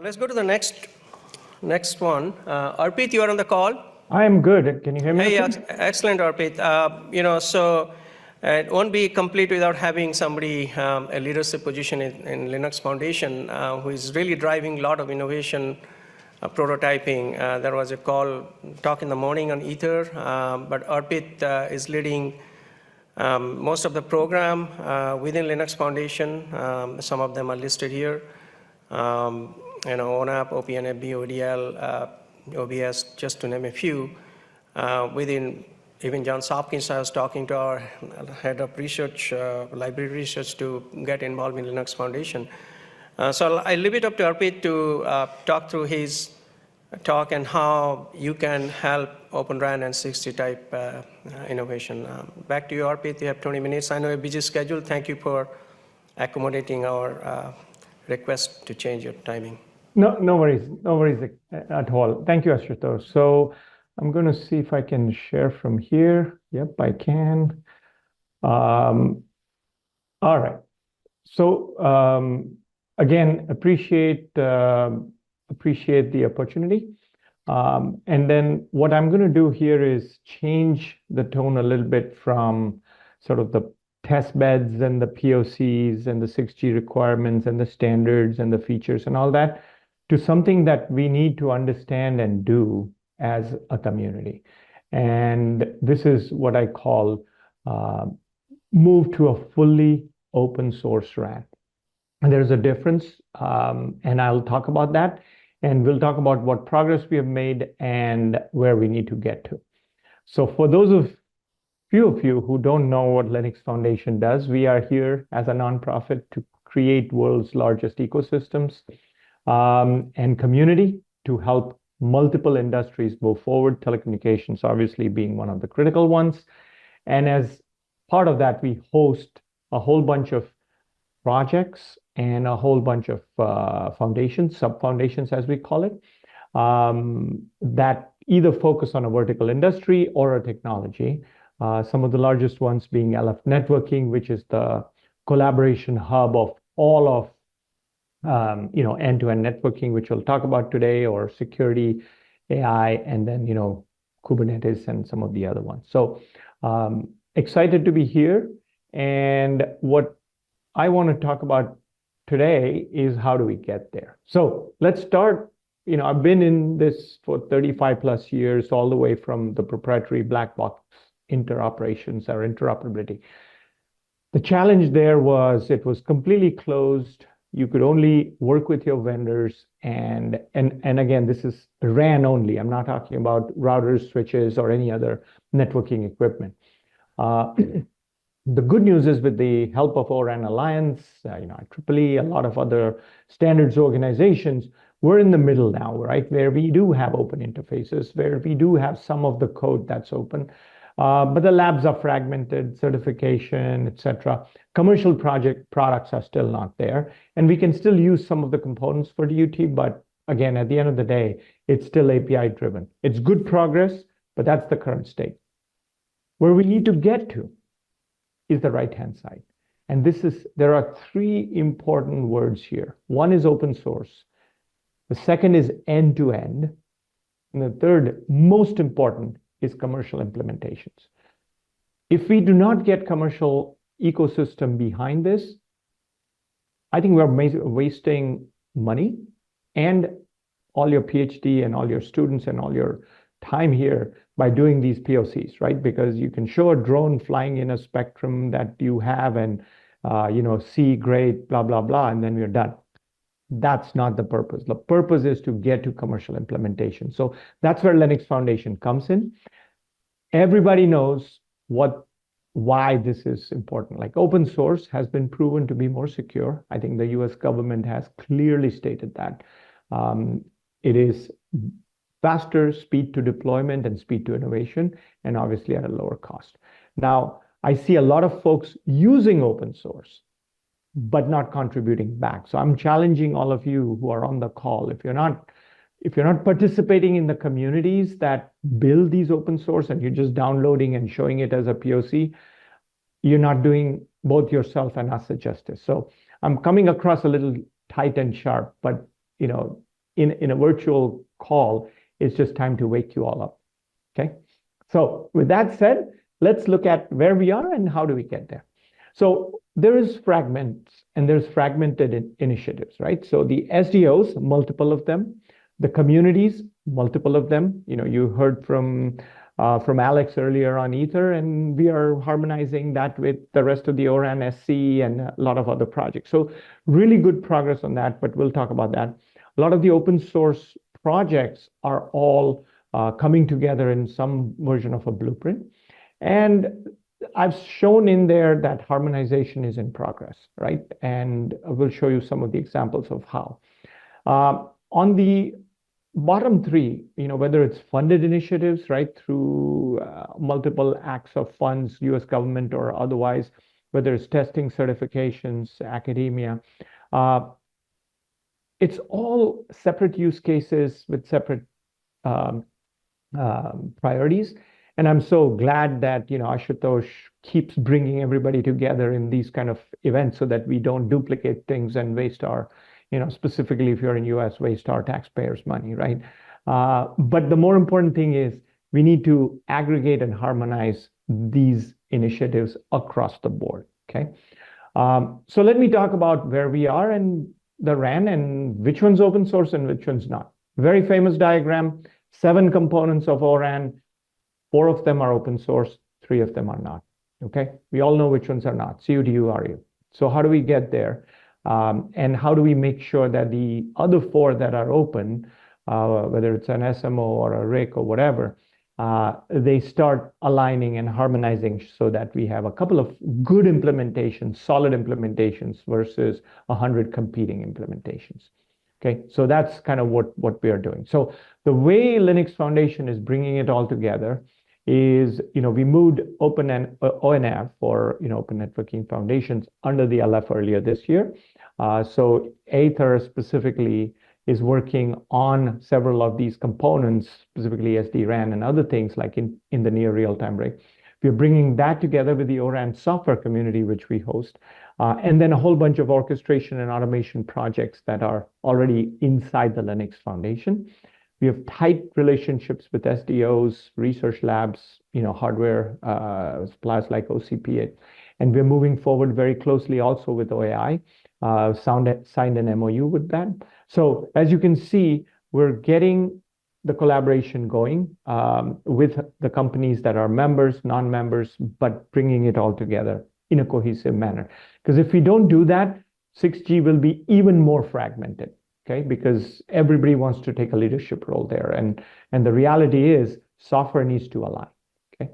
Let's go to the next one. Arpit, you are on the call. I am good. Can you hear me? Hey, excellent, Arpit. It won't be complete without having somebody, a leadership position in Linux Foundation, who is really driving a lot of innovation, prototyping. There was a talk in the morning on Ether, but Arpit is leading most of the program within Linux Foundation. Some of them are listed here. ONAP, OPNFB, ODL, OBS, just to name a few. Within even Johns Hopkins, I was talking to our head of research, library research, to get involved in Linux Foundation. So I'll leave it up to Arpit to talk through his talk and how you can help Open RAN and 60 type innovation. Back to you, Arpit. You have 20 minutes. I know a busy schedule. Thank you for accommodating our request to change your timing. No worries at all. Thank you, Ashutosh. So I'm going to see if I can share from here. Yep, I can. All right. So again, appreciate the opportunity. And then what I'm going to do here is change the tone a little bit from sort of the test beds and the POCs and the 6G requirements and the standards and the features and all that to something that we need to understand and do as a community. And this is what I call move to a fully open source RAN. And there's a difference, and I'll talk about that. And we'll talk about what progress we have made and where we need to get to. So for those few of you who don't know what Linux Foundation does, we are here as a nonprofit to create world's largest ecosystems and community to help multiple industries move forward, telecommunications obviously being one of the critical ones. And as part of that, we host a whole bunch of projects and a whole bunch of foundations, sub-foundations as we call it, that either focus on a vertical industry or a technology. Some of the largest ones being LF Networking, which is the collaboration hub of all of end-to-end networking, which we'll talk about today, or security, AI, and then Kubernetes and some of the other ones. So excited to be here. And what I want to talk about today is how do we get there. So let's start. I've been in this for 35 plus years, all the way from the proprietary black box interoperations or interoperability. The challenge there was it was completely closed. You could only work with your vendors, and again, this is RAN only. I'm not talking about routers, switches, or any other networking equipment. The good news is with the help of ORAN Alliance, IEEE, a lot of other standards organizations, we're in the middle now, right? Where we do have open interfaces, where we do have some of the code that's open. But the labs are fragmented, certification, etc. Commercial products are still not there. And we can still use some of the components for DUT, but again, at the end of the day, it's still API driven. It's good progress, but that's the current state. Where we need to get to is the right-hand side. And there are three important words here. One is open source. The second is end-to-end. And the third, most important, is commercial implementations. If we do not get commercial ecosystem behind this, I think we're wasting money and all your PhD and all your students and all your time here by doing these POCs, right? Because you can show a drone flying in a spectrum that you have and see great, blah, blah, blah, and then we're done. That's not the purpose. The purpose is to get to commercial implementation. So that's where Linux Foundation comes in. Everybody knows why this is important. Like open source has been proven to be more secure. I think the US government has clearly stated that. It is faster speed to deployment and speed to innovation, and obviously at a lower cost. Now, I see a lot of folks using open source, but not contributing back. So I'm challenging all of you who are on the call. If you're not participating in the communities that build these open source and you're just downloading and showing it as a POC, you're not doing both yourself and us a justice. So I'm coming across a little tight and sharp, but in a virtual call, it's just time to wake you all up. Okay. So with that said, let's look at where we are and how do we get there. So there is fragments and there's fragmented initiatives, right? So the SDOs, multiple of them, the communities, multiple of them. You heard from Alex earlier on Ether, and we are harmonizing that with the rest of the ORAN SC and a lot of other projects. So really good progress on that, but we'll talk about that. A lot of the open source projects are all coming together in some version of a blueprint. And I've shown in there that harmonization is in progress, right? And we'll show you some of the examples of how. On the bottom three, whether it's funded initiatives, right, through multiple acts of funds, US government or otherwise, whether it's testing, certifications, academia, it's all separate use cases with separate priorities. And I'm so glad that, Ashutosh keeps bringing everybody together in these kind of events so that we don't duplicate things and waste our, specifically if you're in US, waste our taxpayers' money, right? But the more important thing is we need to aggregate and harmonize these initiatives across the board, okay? So let me talk about where we are and the RAN and which one's open source and which one's not. Very famous diagram, 7 components of ORAN. 4 of them are open source, 3 of them are not, okay? We all know which ones are not, CUDU, RU. So how do we get there? And how do we make sure that the other 4 that are open, whether it's an SMO or a RIC or whatever, they start aligning and harmonizing so that we have a couple of good implementations, solid implementations versus 100 competing implementations. Okay, so that's kind of what we are doing. So the way Linux Foundation is bringing it all together is, we moved Open and ONF for, Open Networking Foundations under the LF earlier this year. So Aether specifically is working on several of these components, specifically SD-RAN and other things like in the near real-time rate. We're bringing that together with the ORAN software community, which we host, and then a whole bunch of orchestration and automation projects that are already inside the Linux Foundation. We have tight relationships with SDOs, research labs, hardware suppliers like OCP, and we're moving forward very closely also with OAI, signed an MOU with them. So as you can see, we're getting the collaboration going with the companies that are members, non-members, but bringing it all together in a cohesive manner. Because if we don't do that, 6G will be even more fragmented, okay? Because everybody wants to take a leadership role there. And the reality is software needs to align, okay?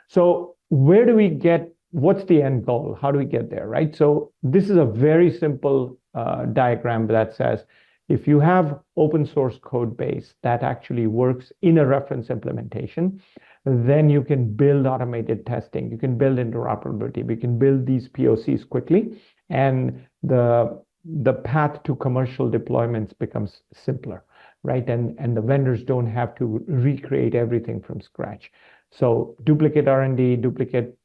So where do we get, what's the end goal? How do we get there, right? So this is a very simple diagram that says, if you have open source code base that actually works in a reference implementation, then you can build automated testing. You can build interoperability. We can build these POCs quickly, and the path to commercial deployments becomes simpler, right? And the vendors don't have to recreate everything from scratch. So duplicate R&D, duplicate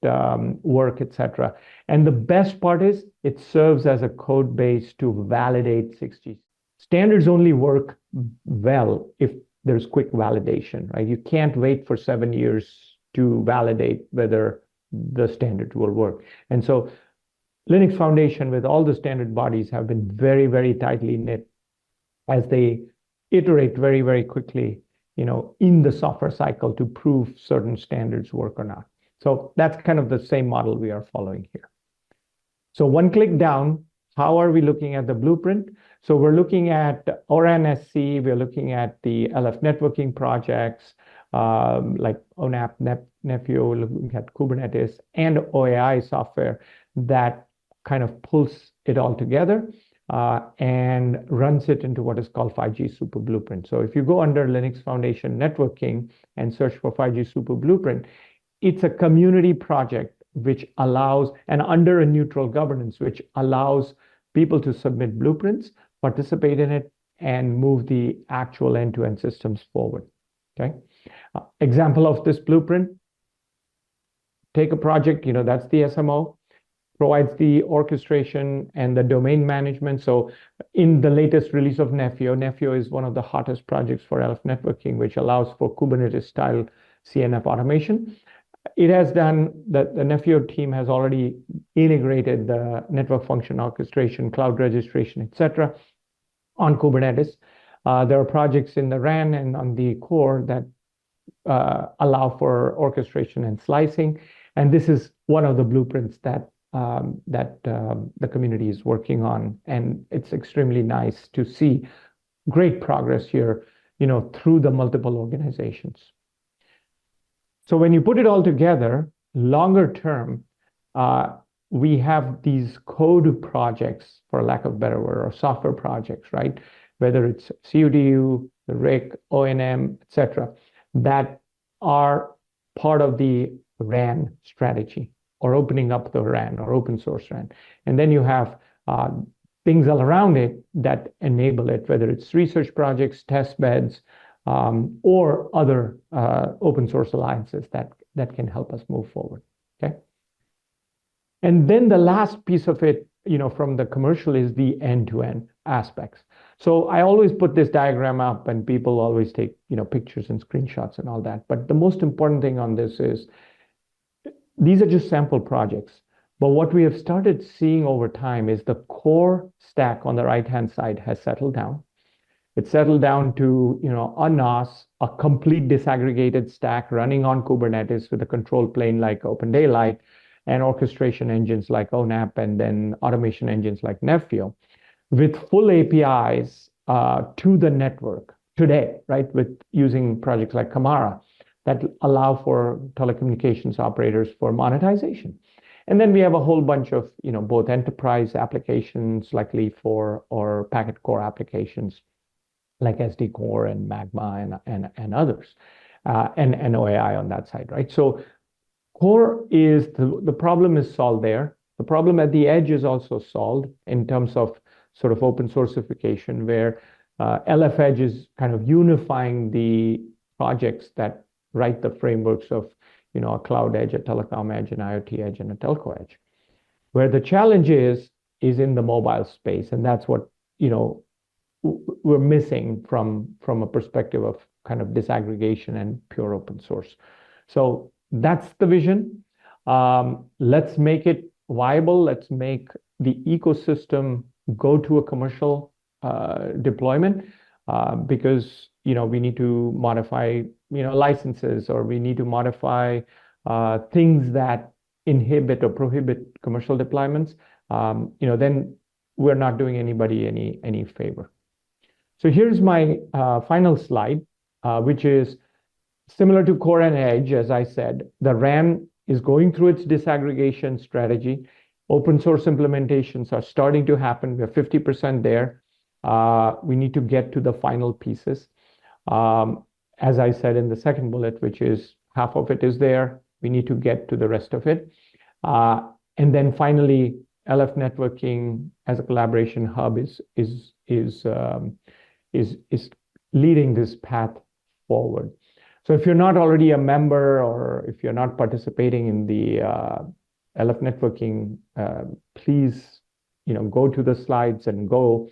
work, etc. And the best part is it serves as a code base to validate 6G. Standards only work well if there's quick validation, right? You can't wait for 7 years to validate whether the standard will work. And so Linux Foundation with all the standard bodies have been very, very tightly knit as they iterate very, very quickly, in the software cycle to prove certain standards work or not. So that's kind of the same model we are following here. So one click down, how are we looking at the blueprint? So we're looking at ORAN SC, we're looking at the LF networking projects, like ONAP, Nephew, looking at Kubernetes and OAI software that kind of pulls it all together and runs it into what is called 5G Super Blueprint. So if you go under Linux Foundation Networking and search for 5G Super Blueprint, it's a community project which allows, and under a neutral governance, which allows people to submit blueprints, participate in it, and move the actual end-to-end systems forward, okay? Example of this blueprint, take a project, that's the SMO. provides the orchestration and the domain management. So in the latest release of Nefio is one of the hottest projects for LF networking, which allows for Kubernetes-style CNF automation. It has done, the Nefio team has already integrated the network function orchestration, cloud registration, etc. on Kubernetes. There are projects in the RAN and on the core that allow for orchestration and slicing. And this is one of the blueprints that the community is working on. And it's extremely nice to see great progress here, through the multiple organizations. So when you put it all together, longer term, we have these code projects, for lack of a better word, or software projects, right? Whether it's CUDU, the RIC, O&M, etc., that are part of the RAN strategy, or opening up the RAN or open source RAN. And then you have things all around it that enable it, whether it's research projects, test beds, or other open source alliances that can help us move forward. Okay. And then the last piece of it, from the commercial is the end-to-end aspects. So I always put this diagram up, and people always take, pictures and screenshots and all that. But the most important thing on this is these are just sample projects. But what we have started seeing over time is the core stack on the right-hand side has settled down. It's settled down to, a NOS, a complete disaggregated stack running on Kubernetes with a control plane like OpenDaylight, and orchestration engines like ONAP, and then automation engines like Nefio, with full APIs to the network today, right? With using projects like Kamara that allow for telecommunications operators for monetization. And then we have a whole bunch of, both enterprise applications like Leaf4 or packet core applications like SD Core and Magma and others, and OAI on that side, right? So core is the problem is solved there. The problem at the edge is also solved in terms of sort of open sourceification, where LF Edge is kind of unifying the projects that write the frameworks of, a cloud edge, a telecom edge, an IoT edge, and a telco edge. Where the challenge is in the mobile space, and that's what, we're missing from a perspective of kind of disaggregation and pure open source. So that's the vision. Let's make it viable. Let's make the ecosystem go to a commercial deployment, because we need to modify licenses, or we need to modify things that inhibit or prohibit commercial deployments. Then we're not doing anybody any favor. So here's my final slide, which is similar to core and edge. As I said, the RAN is going through its disaggregation strategy. Open source implementations are starting to happen. We're 50% there. We need to get to the final pieces. As I said in the second bullet, which is half of it is there. We need to get to the rest of it. And then finally, LF networking as a collaboration hub is leading this path forward. So if you're not already a member, or if you're not participating in the LF networking, please, go to the slides and go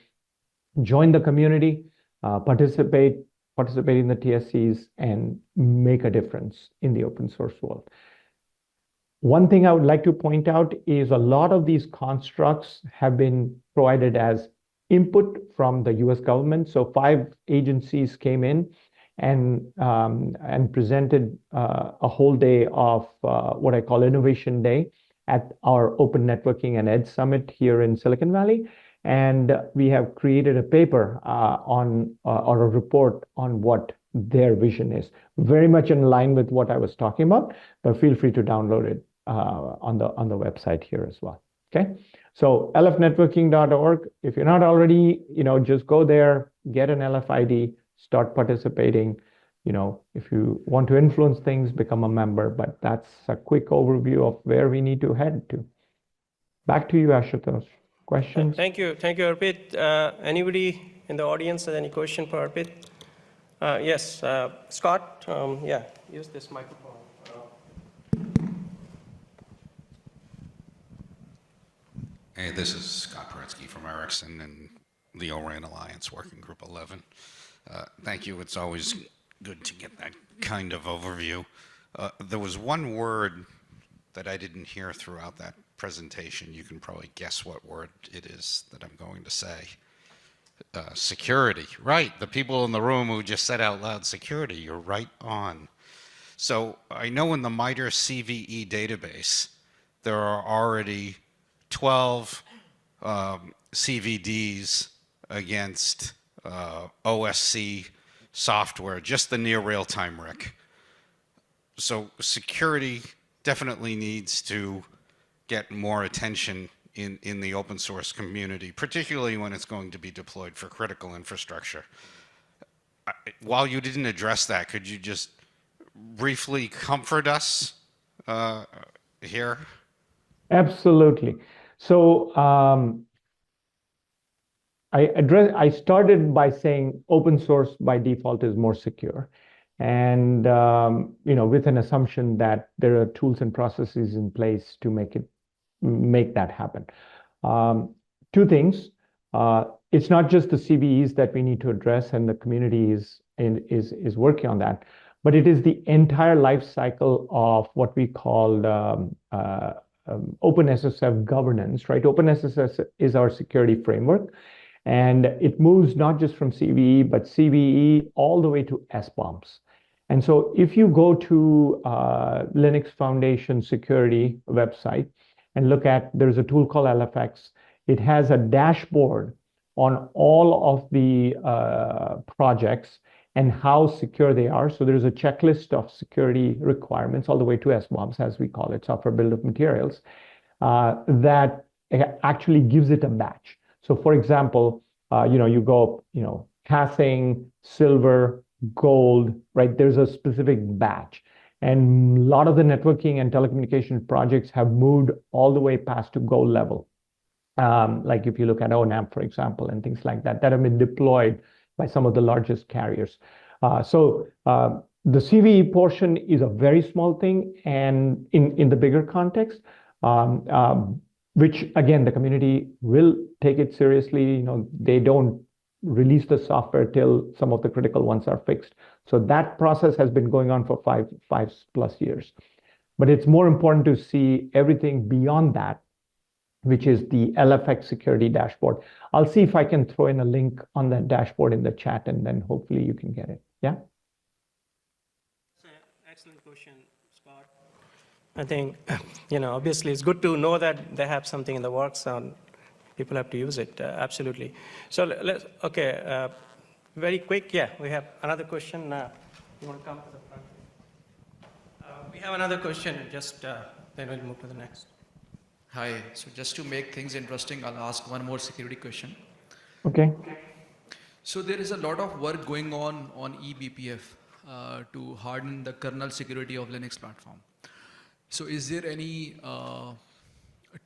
join the community, participate in the TSCs, and make a difference in the open source world. One thing I would like to point out is a lot of these constructs have been provided as input from the US government. So 5 agencies came in and presented a whole day of what I call Innovation Day at our Open Networking and Edge Summit here in Silicon Valley. And we have created a paper or a report on what their vision is. Very much in line with what I was talking about, but feel free to download it on the website here as well. Okay, so lfnetworking.org. If you're not already, just go there, get an LF ID, start participating. If you want to influence things, become a member. But that's a quick overview of where we need to head to. Back to you, Ashutosh. Questions? Thank you, Arpit. Anybody in the audience has any question for Arpit? Yes, Scott. Yeah, use this microphone. Hey, this is Scott Paretsky from Ericsson and the ORAN Alliance Working Group 11. Thank you. It's always good to get that kind of overview. There was one word that I didn't hear throughout that presentation. You can probably guess what word it is that I'm going to say. Security. Right. The people in the room who just said out loud security, you're right on. So I know in the MITRE CVE database, there are already 12 CVDs against OSC software, just the near real-time RIC. So security definitely needs to get more attention in the open source community, particularly when it's going to be deployed for critical infrastructure. While you didn't address that, could you just briefly comfort us here? Absolutely. So I started by saying open source by default is more secure, and with an assumption that there are tools and processes in place to make that happen. Two things. It's not just the CVEs that we need to address, and the community is working on that, but it is the entire life cycle of what we call OpenSSF governance, right? OpenSSF is our security framework, and it moves not just from CVE, but CVE all the way to SBOMs. And so if you go to Linux Foundation security website and look at, there's a tool called LFX. It has a dashboard on all of the projects and how secure they are. So there's a checklist of security requirements all the way to SBOMs, as we call it, software bill of materials, that actually gives it a batch. So for example, you go, passing, silver, gold, right? There's a specific batch. And a lot of the networking and telecommunication projects have moved all the way past to gold level. Like if you look at ONAP, for example, and things like that have been deployed by some of the largest carriers. So the CVE portion is a very small thing, and in the bigger context, which again, the community will take it seriously. They don't release the software till some of the critical ones are fixed. So that process has been going on for five plus years. But it's more important to see everything beyond that, which is the LFX security dashboard. I'll see if I can throw in a link on that dashboard in the chat, and then hopefully you can get it. Yeah? Excellent question, Scott. I think, obviously it's good to know that they have something in the works and people have to use it, absolutely. So very quick, yeah, we have another question. You want to come to the front? We have another question, just then we'll move to the next. Hi, so just to make things interesting, I'll ask one more security question. Okay. So there is a lot of work going on eBPF to harden the kernel security of Linux platform. So is there any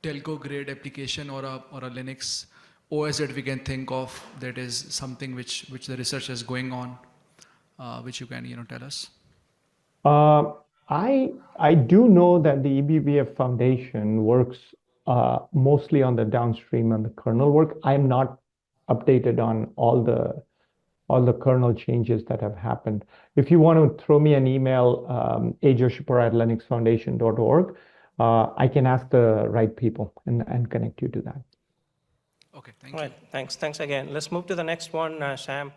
telco grade application or a Linux OS that we can think of that is something which the research is going on, which you can tell us? I do know that the eBPF Foundation works mostly on the downstream and the kernel work. I'm not updated on all the kernel changes that have happened. If you want to throw me an email, joshipura@linuxfoundation.org, I can ask the right people and connect you to that. Okay, thank you. All right, thanks again. Let's move to the next one, Sam.